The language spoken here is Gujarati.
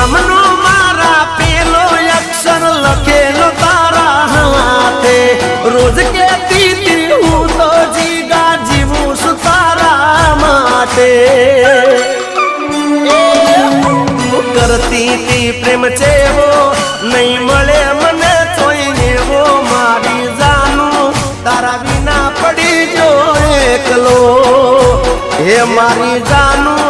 નામનો મારા પેલો અક્ષર લખેલો તારા હાથે રોજ કેતી હતી હું તો જીગા જીવું છું તારા માટે કરતી હતી પ્રેમ છેવો નહીં મળે મને કોઈ એવો મારી જાનું તારા વિના પડી જો એકલો હે મારી જાનું